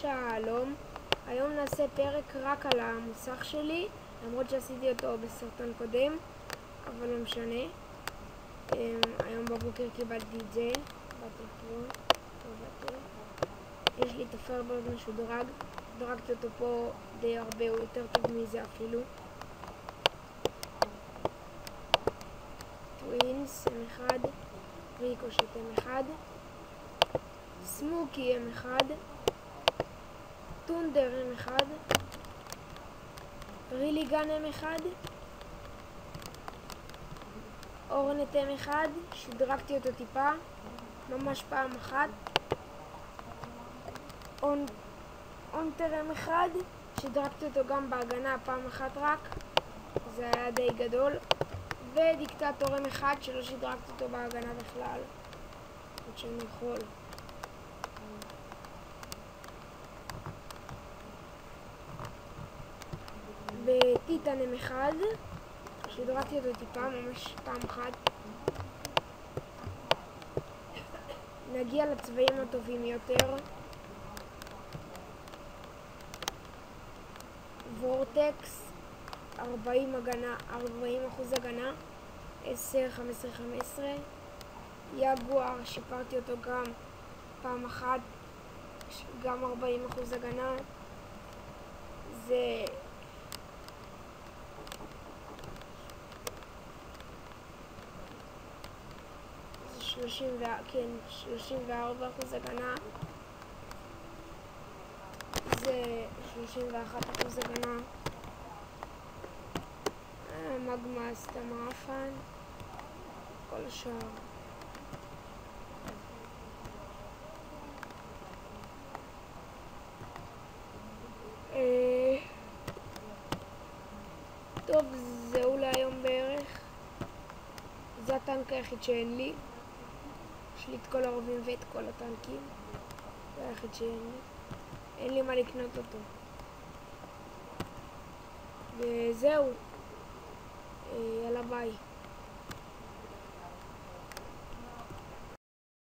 שלום, היום נעשה פרק רק על המוסך שלי, למרות שעשיתי אותו בסרטון קודם, אבל לא משנה. היום בבוקר קיבלתי את זה, באתי פה, יש לי את הפרברד משודרג, דרגתי אותו פה די הרבה, הוא יותר טוב מזה אפילו. טווינס M1, ריקושט M1, סמוקי M1, טונדר M1, ריליגן M1, אורנט M1, שדרגתי אותו טיפה, ממש פעם אחת, אונטר M1, שדרגתי אותו גם בהגנה פעם אחת רק, זה היה די גדול, ודיקטטור M1 שלא שדרגתי אותו בהגנה בכלל, עוד שאני יכול. בטיטן M1, שדרגתי אותו טיפה, ממש פעם אחת. נגיע לצבעים הטובים יותר. וורטקס 40% הגנה, 10, 15, 15. יגואר, שיפרתי אותו גם פעם אחת, גם 40% הגנה. זה 34% הגנה, זה 31% הגנה. מגמה סתם רפן, כל השאר. טוב, זהו להיום בערך. זה הטנק היחיד שאין לי. יש לי את כל הרובים ואת כל הטנקים. זה היחיד שאין לי. אין לי מה לקנות אותו. וזהו. יאללה ביי.